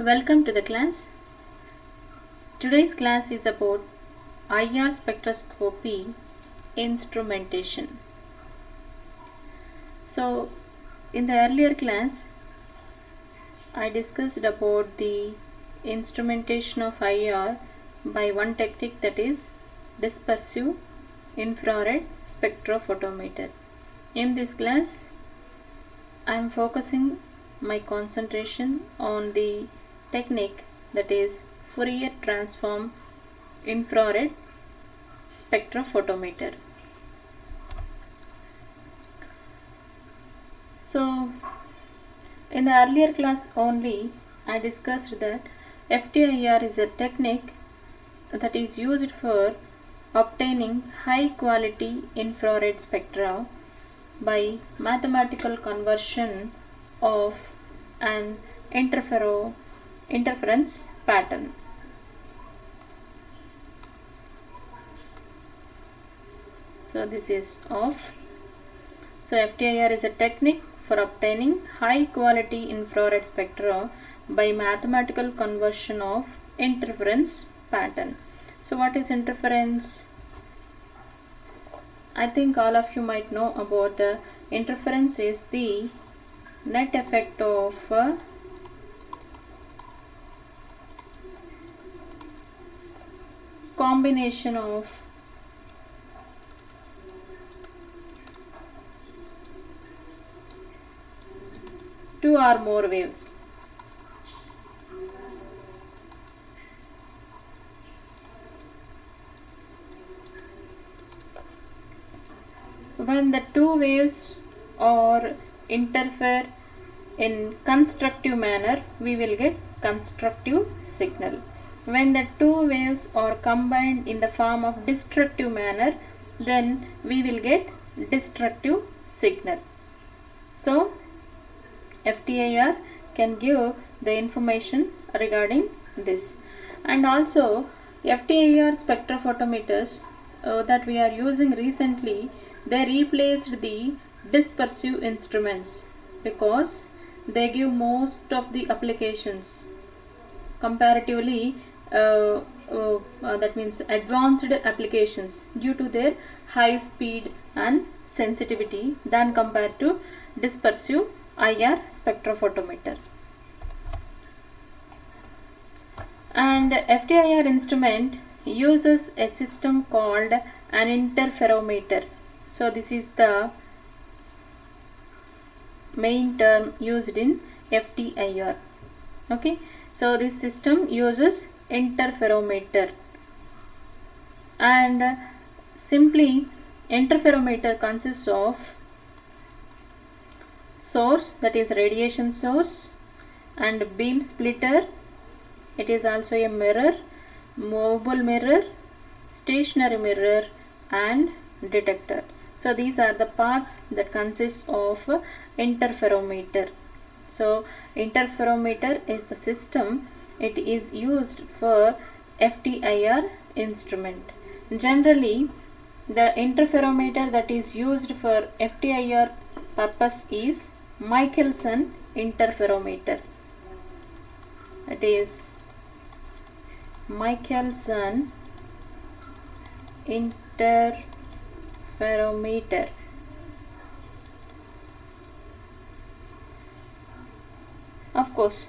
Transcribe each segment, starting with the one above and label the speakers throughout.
Speaker 1: Welcome to the class. Today's class is about IR spectroscopy instrumentation. So, in the earlier class, I discussed about the instrumentation of IR by one technique, that is dispersive infrared spectrophotometer. In this class, I am focusing my concentration on the technique, that is Fourier transform infrared spectrophotometer. So, in the earlier class only, I discussed that FTIR is a technique that is used for obtaining high quality infrared spectra by mathematical conversion of an interference pattern. So this is off. So FTIR is a technique for obtaining high quality infrared spectra by mathematical conversion of interference pattern. So what is interference? I think all of you might know about interference is the net effect of combination of two or more waves. When the two waves or interfere in constructive manner, we will get constructive signal. When the two waves are combined in the form of destructive manner, then we will get destructive signal. So FTIR can give the information regarding this. And also FTIR spectrophotometers that we are using recently, they replaced the dispersive instruments because they give most of the applications comparatively that means advanced applications due to their high speed and sensitivity than compared to dispersive IR spectrophotometer. And FTIR instrument uses a system called an interferometer. So this is the main term used in FTIR. Okay, so this system uses interferometer, and simply interferometer consists of source, that is radiation source, and beam splitter. It is also a mirror, movable mirror, stationary mirror, and detector. So these are the parts that consist of interferometer. So interferometer is the system. It is used for FTIR instrument. Generally, the interferometer that is used for FTIR purpose is Michelson interferometer. It is Michelson interferometer. Of course,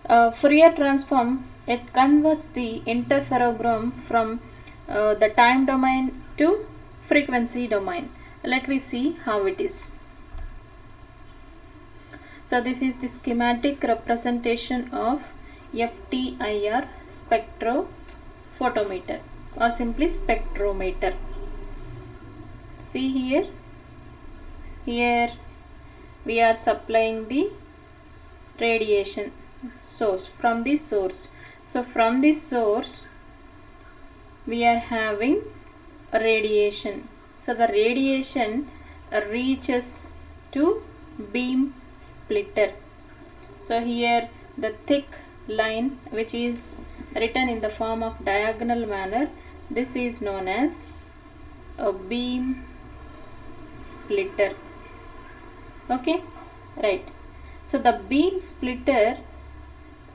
Speaker 1: Fourier transform, it converts the interferogram from the time domain to frequency domain. Let me see how it is. So this is the schematic representation of FTIR spectrophotometer, or simply spectrometer. See here, we are supplying the radiation source from this source. So from this source we are having radiation. So the radiation reaches to beam splitter. So here the thick line which is written in the form of diagonal manner, this is known as a beam splitter. Okay, right. So the beam splitter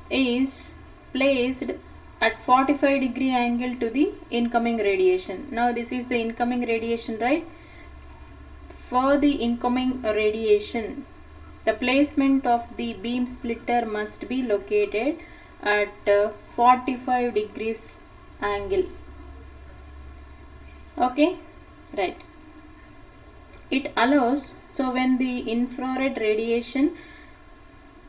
Speaker 1: is placed at 45-degree angle to the incoming radiation. Now this is the incoming radiation, right? For the incoming radiation, the placement of the beam splitter must be located at 45 degrees angle. Okay, right. It allows, so when the infrared radiation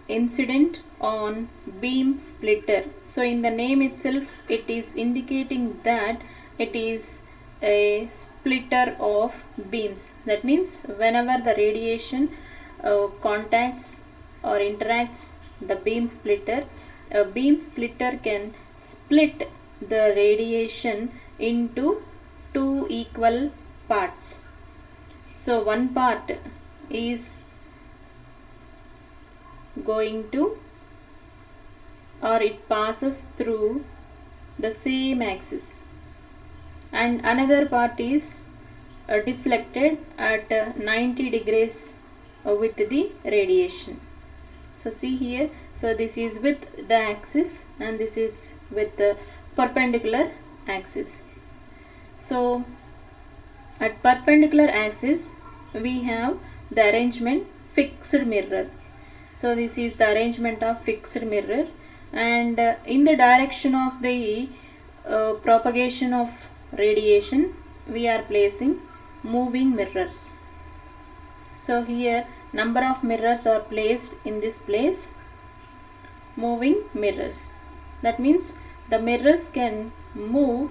Speaker 1: incident on beam splitter, so in the name itself it is indicating that it is a splitter of beams. That means whenever the radiation contacts or interacts the beam splitter, a beam splitter can split the radiation into two equal parts. So one part is going to, or it passes through the same axis, and another part is deflected at 90 degrees with the radiation. So see here, so this is with the axis and this is with the perpendicular axis. So at perpendicular axis we have the arrangement fixed mirror. So this is the arrangement of fixed mirror, and in the direction of the propagation of radiation we are placing moving mirrors. So here number of mirrors are placed in this place, moving mirrors. That means the mirrors can move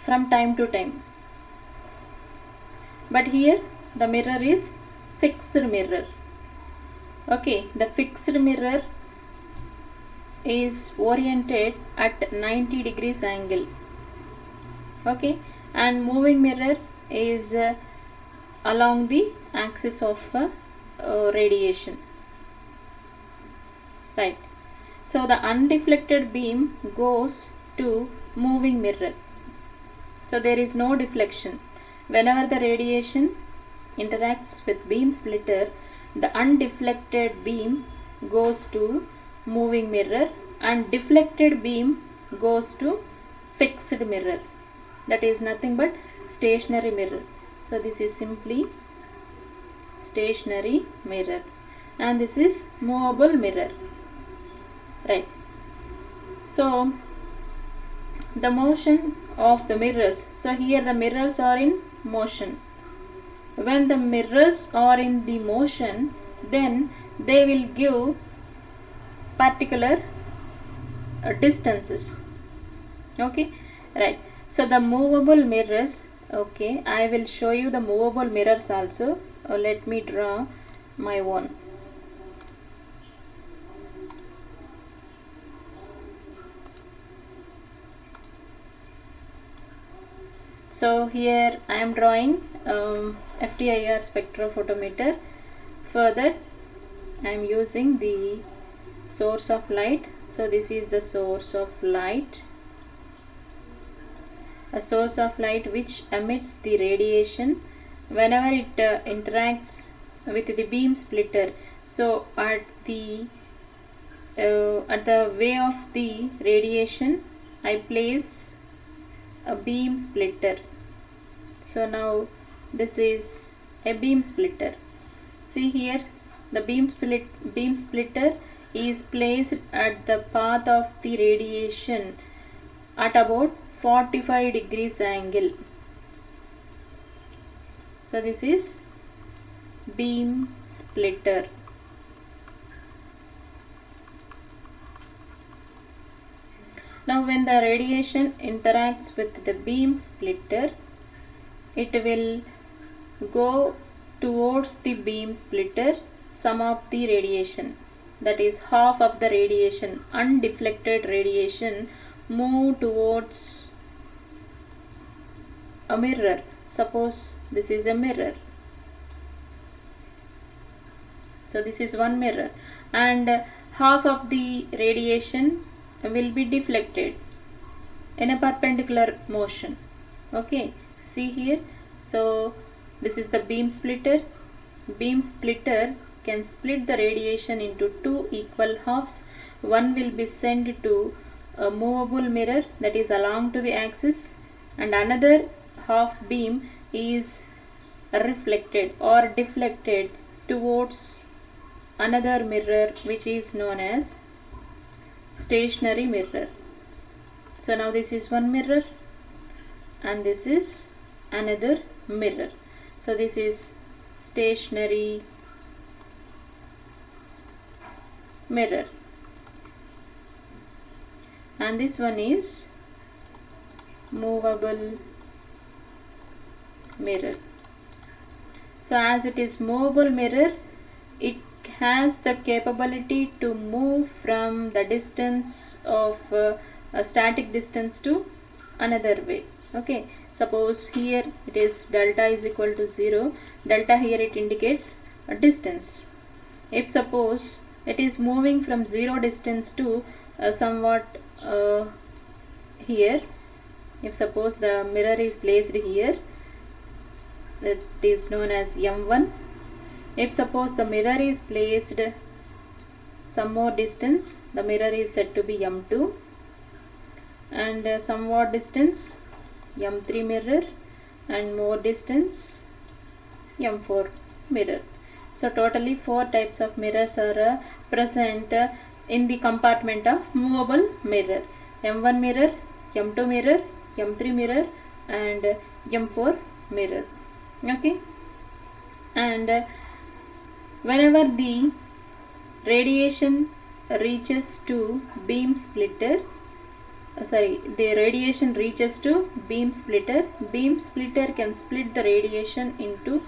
Speaker 1: from time to time, but here the mirror is fixed mirror. Okay, the fixed mirror is oriented at 90 degrees angle. Okay, and moving mirror is along the axis of radiation, right? So the undeflected beam goes to moving mirror, so there is no deflection. Whenever the radiation interacts with beam splitter, the undeflected beam goes to moving mirror and deflected beam goes to fixed mirror, that is nothing but stationary mirror. So this is simply stationary mirror and this is movable mirror, right? So the motion of the mirrors, so here the mirrors are in motion. When the mirrors are in the motion, then they will give particular distances. Okay, right. So the movable mirrors, okay, I will show you the movable mirrors also. Let me draw my one. So here I am drawing FTIR spectrophotometer. Further I am using the source of light. So this is the source of light, a source of light which emits the radiation whenever it interacts with the beam splitter. So at the way of the radiation I place a beam splitter. So now this is a beam splitter. See here, the beam splitter is placed at the path of the radiation at about 45 degrees angle. So this is beam splitter. Now when the radiation interacts with the beam splitter, it will go towards the beam splitter some of the radiation, that is half of the radiation, undeflected radiation, move towards a mirror. Suppose this is a mirror. So this is one mirror and half of the radiation will be deflected in a perpendicular motion. Okay, see here, so this is the beam splitter. Beam splitter can split the radiation into two equal halves. One will be sent to a movable mirror, that is along to the axis, and another half beam is reflected or deflected towards another mirror, which is known as stationary mirror. So now this is one mirror and this is another mirror. So this is stationary mirror and this one is movable mirror. So as it is movable mirror, it has the capability to move from the distance of a static distance to another way. Okay, suppose here it is delta is equal to 0. Delta here it indicates a distance. If suppose it is moving from 0 distance to somewhat here, if suppose the mirror is placed here, that is known as M1. If suppose the mirror is placed some more distance, the mirror is said to be M2, and somewhat distance M3 mirror, and more distance M4 mirror. So totally 4 types of mirrors are present in the compartment of movable mirror: M1 mirror, M2 mirror, M3 mirror, and M4 mirror. Okay, and whenever the radiation reaches to beam splitter, the radiation reaches to beam splitter can split the radiation into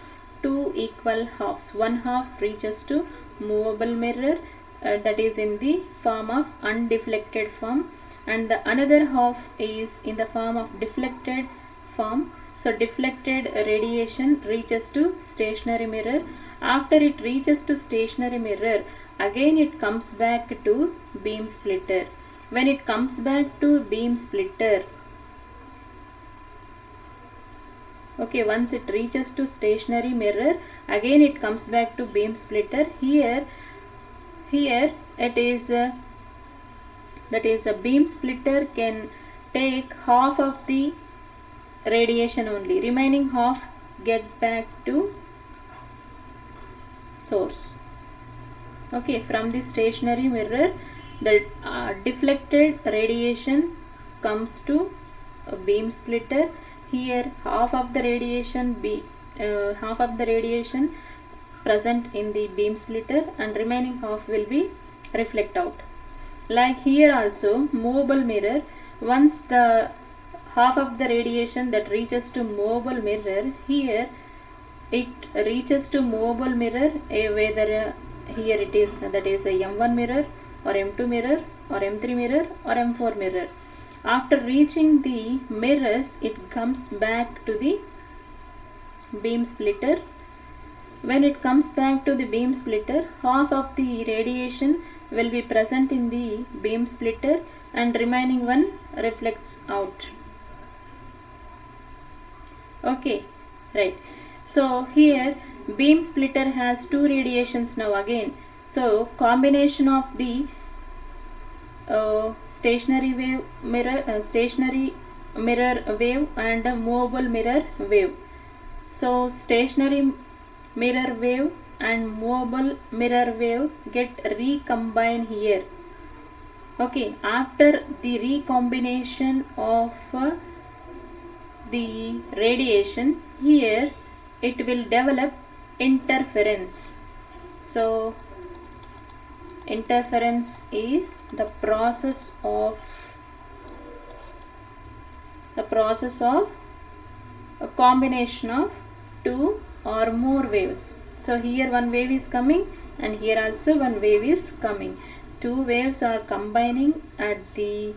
Speaker 1: two equal halves. One half reaches to movable mirror, that is in the form of undeflected form, and the another half is in the form of deflected form. So deflected radiation reaches to stationary mirror. After it reaches to stationary mirror, again it comes back to beam splitter. When it comes back to beam splitter, okay, once it reaches to stationary mirror, again it comes back to beam splitter. Here it is that is a beam splitter can take half of the radiation only, remaining half get back to source. Okay, from the stationary mirror, the deflected radiation comes to a beam splitter. Here half of the radiation present in the beam splitter, and remaining half will be reflect out. Like here also, movable mirror, once the half of the radiation that reaches to movable mirror, here it reaches to movable mirror, whether here it is, that is a M1 mirror or M2 mirror or M3 mirror or M4 mirror. After reaching the mirrors, it comes back to the beam splitter. When it comes back to the beam splitter, half of the radiation will be present in the beam splitter and remaining one reflects out. Okay, right. So here beam splitter has two radiations now again. So combination of the stationary mirror wave and movable mirror wave. So stationary mirror wave and movable mirror wave get recombined here. Okay, after the recombination of the radiation, here it will develop interference. So interference is the process of a combination of two or more waves. So here one wave is coming and here also one wave is coming. Two waves are combining at the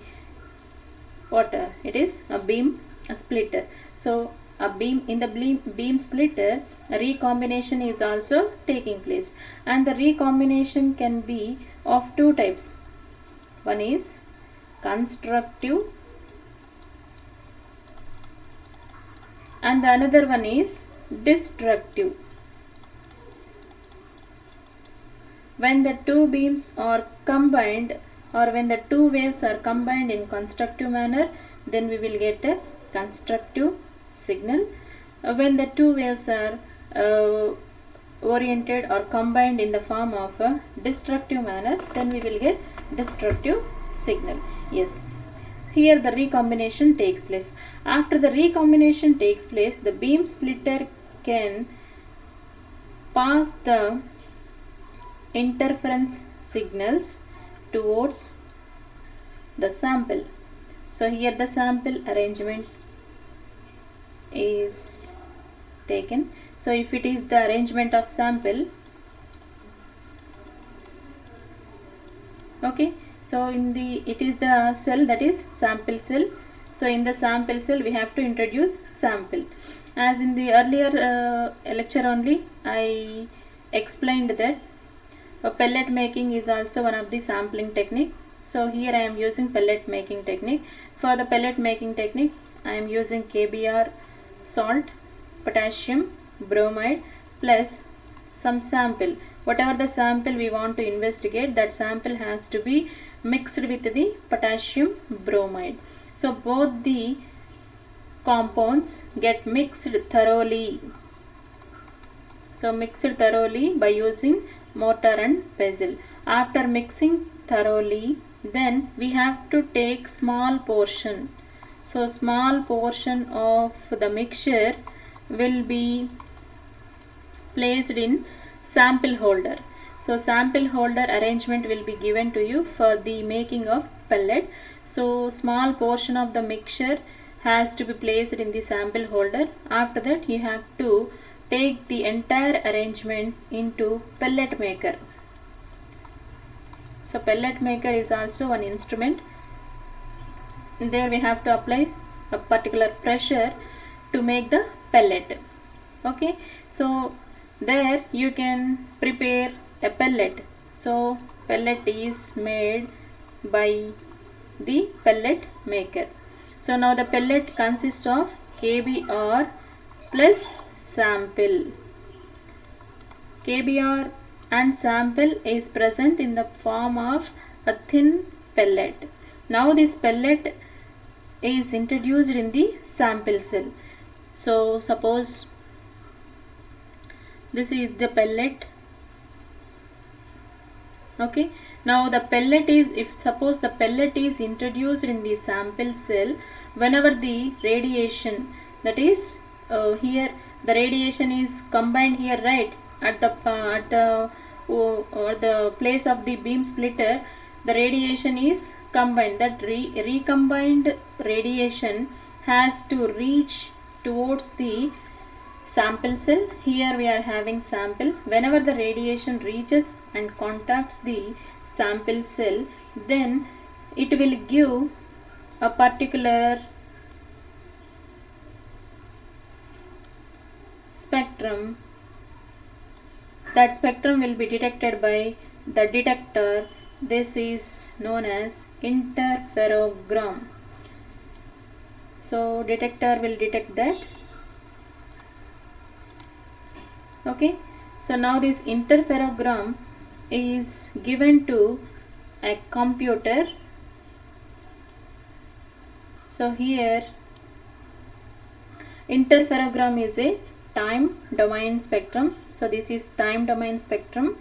Speaker 1: it is a beam splitter. So a beam in the beam splitter, a recombination is also taking place, and the recombination can be of two types. One is constructive and the another one is destructive. When the two beams are combined, or when the two waves are combined in constructive manner, then we will get a constructive signal. When the two waves are oriented or combined in the form of a destructive manner, then we will get destructive signal. Yes, here the recombination takes place. After the recombination takes place, the beam splitter can pass the interference signals towards the sample. So here the sample arrangement is taken. So if it is the arrangement of sample, okay, so in the, it is the cell, that is sample cell. So in the sample cell we have to introduce sample. As in the earlier lecture only, I explained that pellet making is also one of the sampling technique. So here I am using pellet making technique. For the pellet making technique, I am using KBr salt, potassium bromide plus some sample. Whatever the sample we want to investigate, that sample has to be mixed with the potassium bromide. So both the compounds get mixed thoroughly. So mixed thoroughly by using mortar and pestle. After mixing thoroughly, then we have to take small portion. So small portion of the mixture will be placed in sample holder. So sample holder arrangement will be given to you for the making of pellet. So small portion of the mixture has to be placed in the sample holder. After that you have to take the entire arrangement into pellet maker. So pellet maker is also one instrument. There we have to apply a particular pressure to make the pellet. Okay, so there you can prepare a pellet. So pellet is made by the pellet maker. So now the pellet consists of KBr plus sample. KBr and sample is present in the form of a thin pellet. Now this pellet is introduced in the sample cell. So suppose this is the pellet. Okay, now the pellet is, if suppose the pellet is introduced in the sample cell, whenever the radiation, that is here the radiation is combined here, right, at the place of the beam splitter, the radiation is combined. That recombined radiation has to reach towards the sample cell. Here we are having sample. Whenever the radiation reaches and contacts the sample cell, then it will give a particular spectrum. That spectrum will be detected by the detector. This is known as interferogram. So detector will detect that. Okay, so now this interferogram is given to a computer. So here interferogram is a time domain spectrum. So this is time domain spectrum.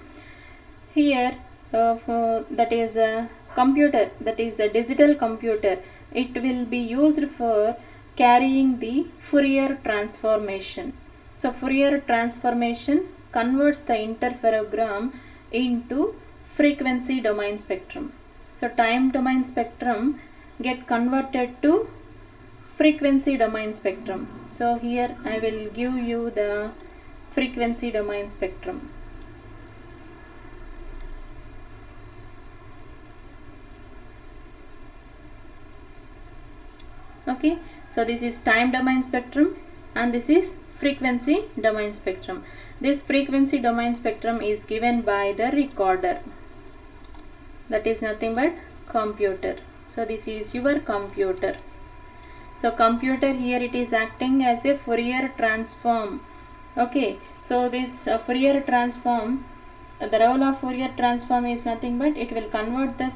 Speaker 1: Here that is a computer, that is a digital computer. It will be used for carrying the Fourier transformation. So Fourier transformation converts the interferogram into frequency domain spectrum. So time domain spectrum get converted to frequency domain spectrum. So here I will give you the frequency domain spectrum. Okay, so this is time domain spectrum and this is frequency domain spectrum. This frequency domain spectrum is given by the recorder, that is nothing but computer. So this is your computer. So computer here it is acting as a Fourier transform. Okay, so this Fourier transform the role of Fourier transform is nothing but it will convert the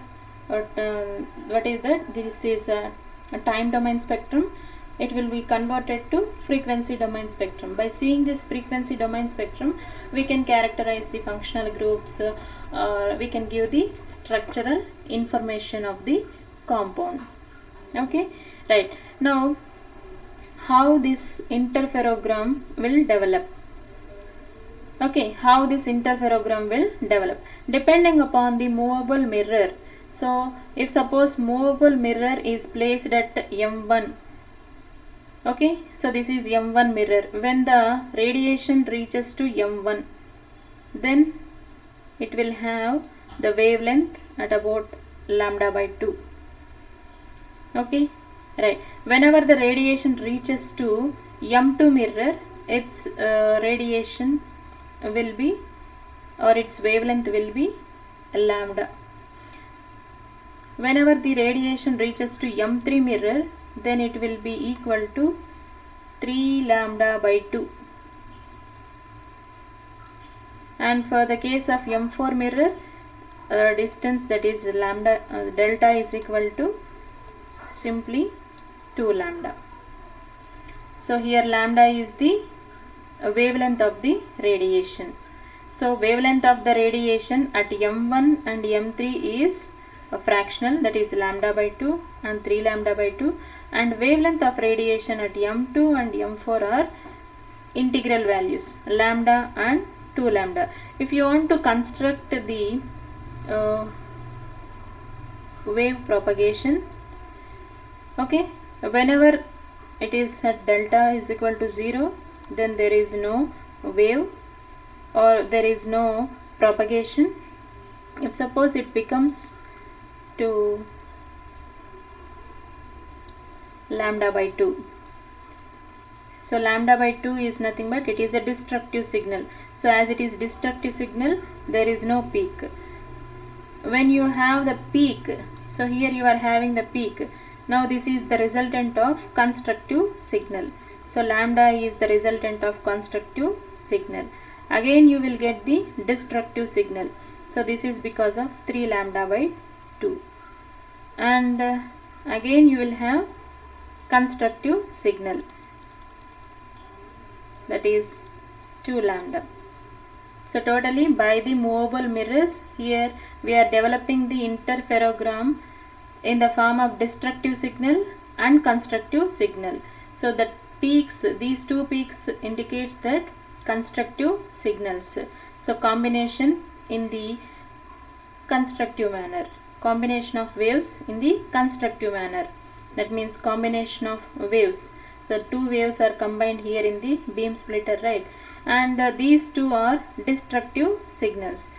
Speaker 1: what is that, this is a time domain spectrum, it will be converted to frequency domain spectrum. By seeing this frequency domain spectrum, we can characterize the functional groups, we can give the structural information of the compound. Okay, right. Now how this interferogram will develop. Okay, how this interferogram will develop depending upon the movable mirror. So if suppose movable mirror is placed at M1, okay, so this is M1 mirror. When the radiation reaches to M1, then it will have the wavelength at about lambda by 2. Okay, right. Whenever the radiation reaches to M2 mirror, its radiation will be, or its wavelength will be lambda. Whenever the radiation reaches to M3 mirror, then it will be equal to 3 lambda by 2. And for the case of M4 mirror, distance, that is lambda, delta is equal to simply 2 lambda. So here lambda is the wavelength of the radiation. So wavelength of the radiation at M1 and M3 is a fractional, that is lambda by 2 and 3 lambda by 2, and wavelength of radiation at M2 and M4 are integral values, lambda and 2 lambda. If you want to construct the wave propagation, okay, whenever it is at delta is equal to 0, then there is no wave or there is no propagation. If suppose it becomes to lambda by 2, so lambda by 2 is nothing but it is a destructive signal. So as it is destructive signal, there is no peak. When you have the peak, so here you are having the peak. Now this is the resultant of constructive signal. So lambda is the resultant of constructive signal. Again you will get the destructive signal. So this is because of 3 lambda by 2. And again you will have constructive signal, that is 2 lambda. So totally by the movable mirrors, here we are developing the interferogram in the form of destructive signal and constructive signal. So the peaks, these two peaks indicates that constructive signals. So combination in the constructive manner, combination of waves in the constructive manner, that means combination of waves. The two waves are combined here in the beam splitter, right? And these two are destructive signals.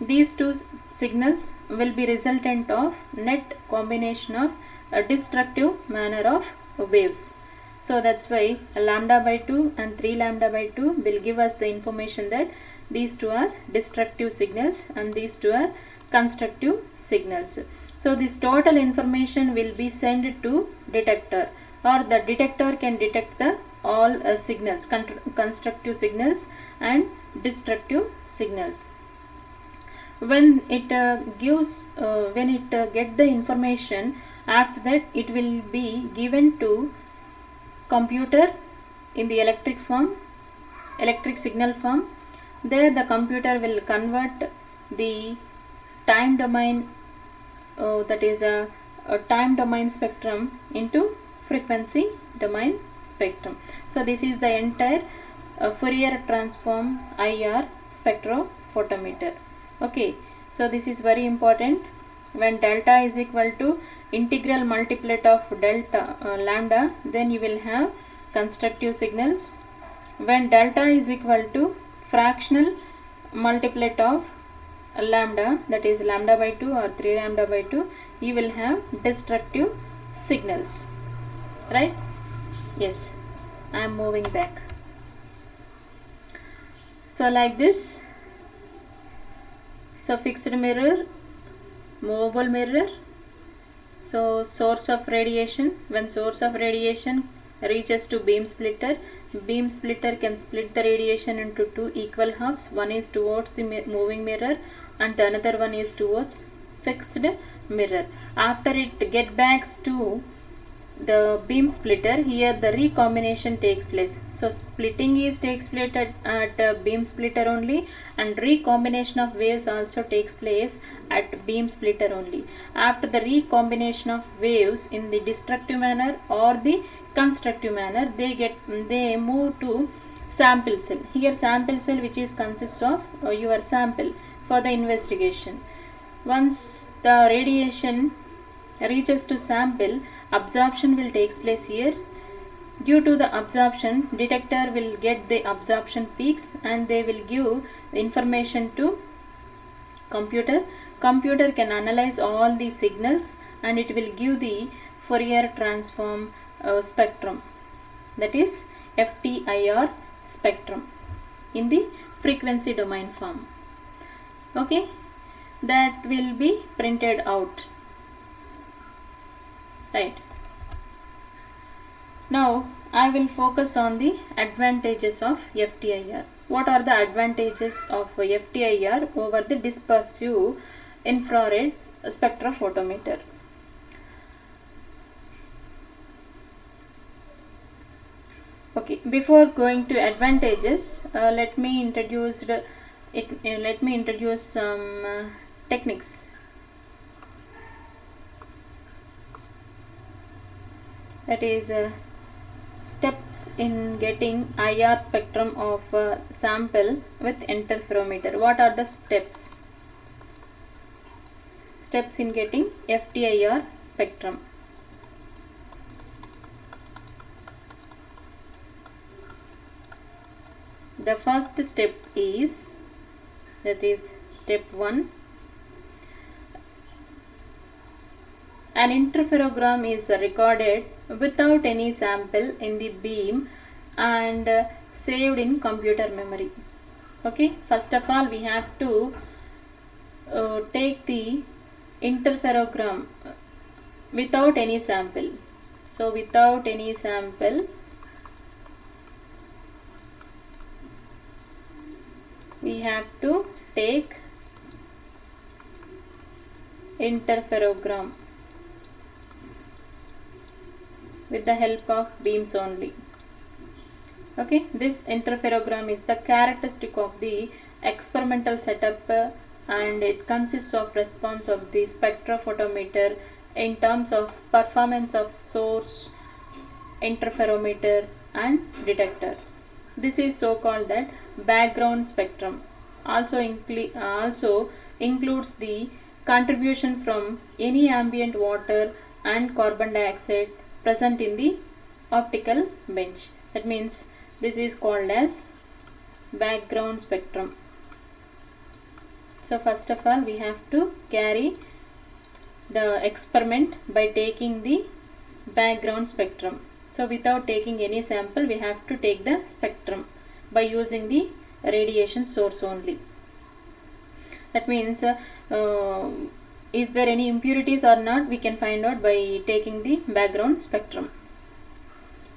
Speaker 1: These two signals will be resultant of net combination of a destructive manner of waves. So that's why lambda by 2 and 3 lambda by 2 will give us the information that these two are destructive signals and these two are constructive signals. So this total information will be sent to detector, or the detector can detect the all signals, constructive signals and destructive signals. When it get the information, after that it will be given to computer in the electric signal form. There the computer will convert the time domain, that is a time domain spectrum, into frequency domain spectrum. So this is the entire Fourier transform IR spectrophotometer. Okay, so this is very important. When delta is equal to integral multiplet of delta lambda, then you will have constructive signals. When delta is equal to fractional multiplet of lambda, that is lambda by 2 or 3 lambda by 2, you will have destructive signals, right? Yes, I am moving back. So like this, so fixed mirror, movable mirror. So source of radiation, when source of radiation reaches to beam splitter. Beam splitter can split the radiation into two equal halves. One is towards the moving mirror and the another one is towards fixed mirror. After it get back to the beam splitter, here the recombination takes place. So splitting takes place at beam splitter only, and recombination of waves also takes place at beam splitter only. After the recombination of waves in the destructive manner or the constructive manner, they move to sample cell. Here sample cell, which is consists of your sample for the investigation. Once the radiation reaches to sample, absorption will take place here. Due to the absorption, detector will get the absorption peaks and they will give information to computer. Computer can analyze all the signals and it will give the Fourier transform spectrum, that is FTIR spectrum, in the frequency domain form. Okay, that will be printed out. Right. Now I will focus on the advantages of FTIR. What are the advantages of FTIR over the dispersive infrared spectrophotometer? Okay, before going to advantages, let me introduce some techniques. That is steps in getting IR spectrum of sample with interferometer. What are the steps? Steps in getting FTIR spectrum. The first step is, that is step 1. An interferogram is recorded without any sample in the beam and saved in computer memory. Okay, first of all we have to take the interferogram without any sample. So without any sample, we have to take interferogram with the help of beams only. Okay, this interferogram is the characteristic of the experimental setup and it consists of response of the spectrophotometer in terms of performance of source, interferometer and detector. This is so called that background spectrum. Also includes the contribution from any ambient water and carbon dioxide present in the optical bench. That means this is called as background spectrum. So first of all we have to carry the experiment by taking the background spectrum. So without taking any sample we have to take the spectrum by using the radiation source only. That means is there any impurities or not, we can find out by taking the background spectrum.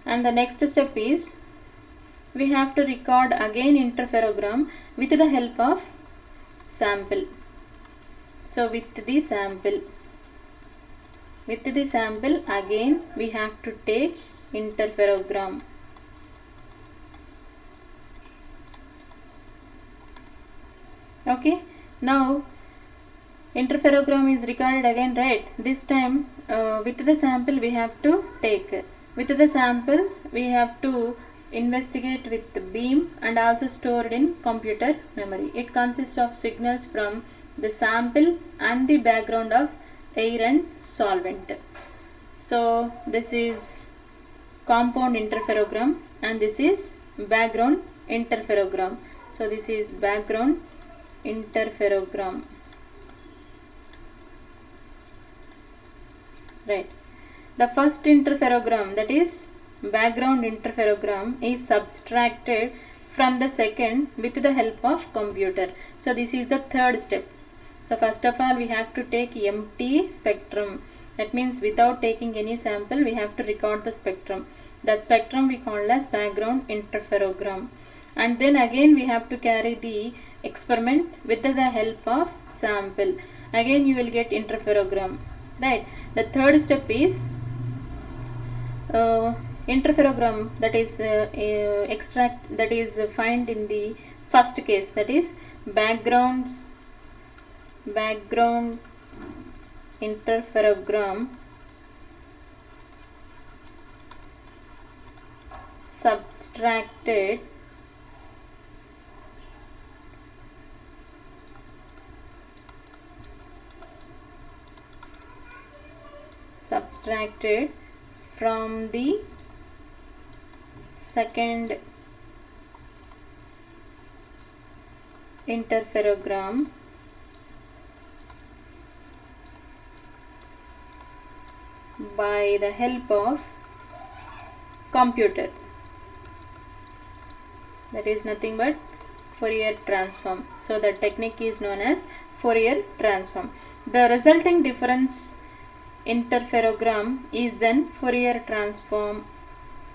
Speaker 1: And the next step is we have to record again interferogram with the help of sample. So with the sample again we have to take interferogram. Okay, now interferogram is recorded again, right? This time with the sample we have to take. With the sample we have to investigate with the beam and also stored in computer memory. It consists of signals from the sample and the background of air and solvent. So this is compound interferogram and this is background interferogram. So this is background interferogram. Right. The first interferogram, that is background interferogram, is subtracted from the second with the help of computer. So this is the third step. So first of all we have to take empty spectrum. That means without taking any sample we have to record the spectrum. That spectrum we call as background interferogram. And then again we have to carry the experiment with the help of sample. Again you will get interferogram, right? The third step is interferogram, that is extract, that is find in the first case, that is background interferogram subtracted from the second interferogram by the help of computer. That is nothing but Fourier transform. So the technique is known as Fourier transform. The resulting difference interferogram is then Fourier transform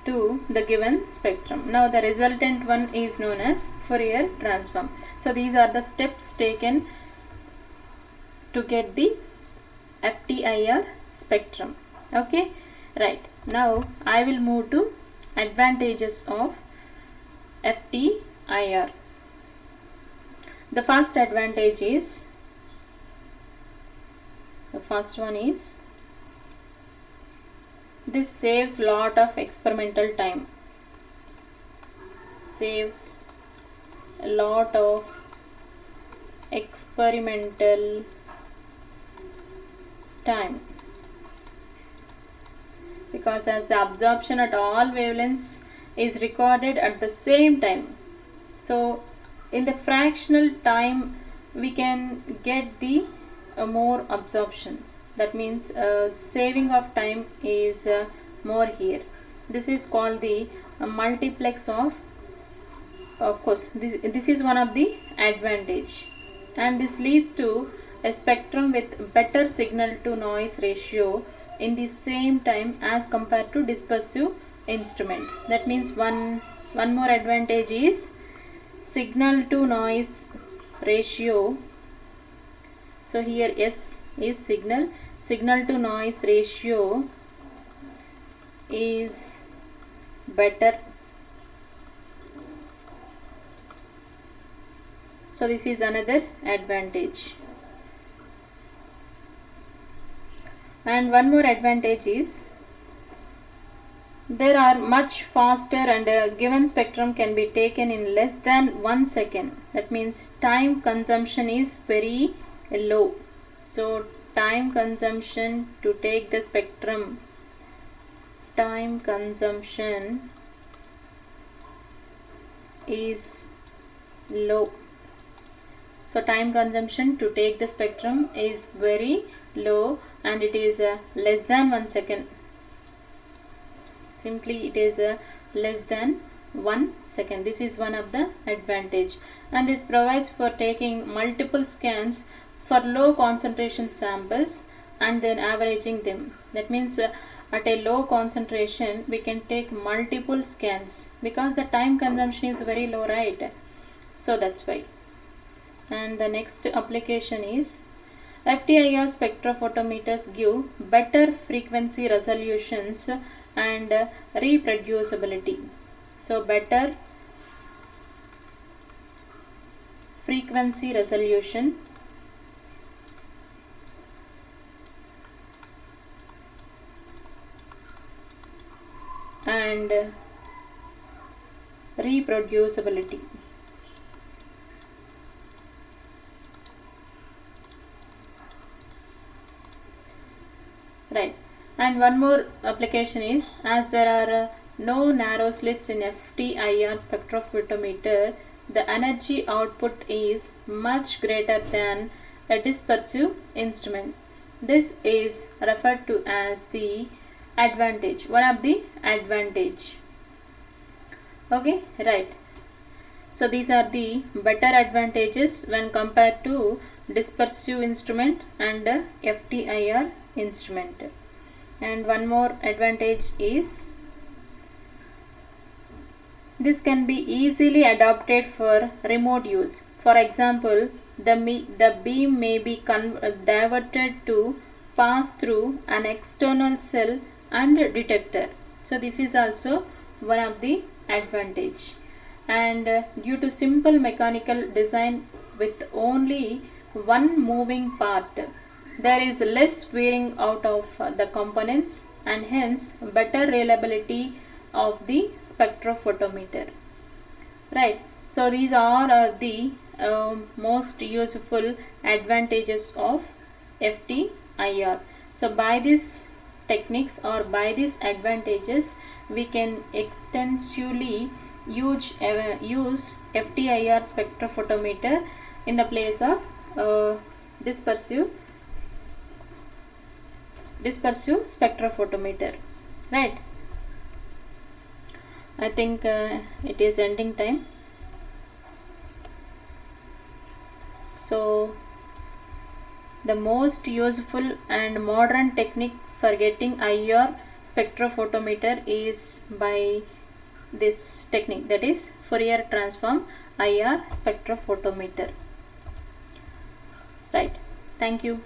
Speaker 1: to the given spectrum. Now the resultant one is known as Fourier transform. So these are the steps taken to get the FTIR spectrum. Okay, right. Now I will move to advantages of FTIR. The first advantage is, the first one is, this saves lot of experimental time. Saves a lot of experimental time, because as the absorption at all wavelengths is recorded at the same time, so in the fractional time we can get the more absorptions. That means saving of time is more here. This is called the multiplex of course this is one of the advantage, and this leads to a spectrum with better signal to noise ratio in the same time as compared to dispersive instrument. That means one more advantage is signal to noise ratio. So here S is signal to noise ratio is better. So this is another advantage. And one more advantage is there are much faster, and a given spectrum can be taken in less than 1 second. That means time consumption is very low. So time consumption to take the spectrum, time consumption is low. So time consumption to take the spectrum is very low, and it is less than 1 second. Simply it is less than 1 second. This is one of the advantage, and this provides for taking multiple scans for low concentration samples and then averaging them. That means at a low concentration we can take multiple scans, because the time consumption is very low, right? So that's why. And the next application is FTIR spectrophotometers give better frequency resolutions and reproducibility. So better frequency resolution and reproducibility. Right. And one more application is, as there are no narrow slits in FTIR spectrophotometer, the energy output is much greater than a dispersive instrument. This is referred to as the advantage, one of the advantage. Okay, right. So these are the better advantages when compared to dispersive instrument and FTIR instrument. And one more advantage is This can be easily adapted for remote use. For example, the beam may be diverted to pass through an external cell and detector. So this is also one of the advantage. And due to simple mechanical design with only one moving part, there is less wearing out of the components and hence better reliability of the spectrophotometer. Right. So these are the most useful advantages of FTIR. So by these techniques or by these advantages, we can extensively use FTIR spectrophotometer in the place of dispersive spectrophotometer. Right. I think it is ending time. So the most useful and modern technique for getting IR spectrophotometer is by this technique, that is Fourier transform IR spectrophotometer. Right. Thank you.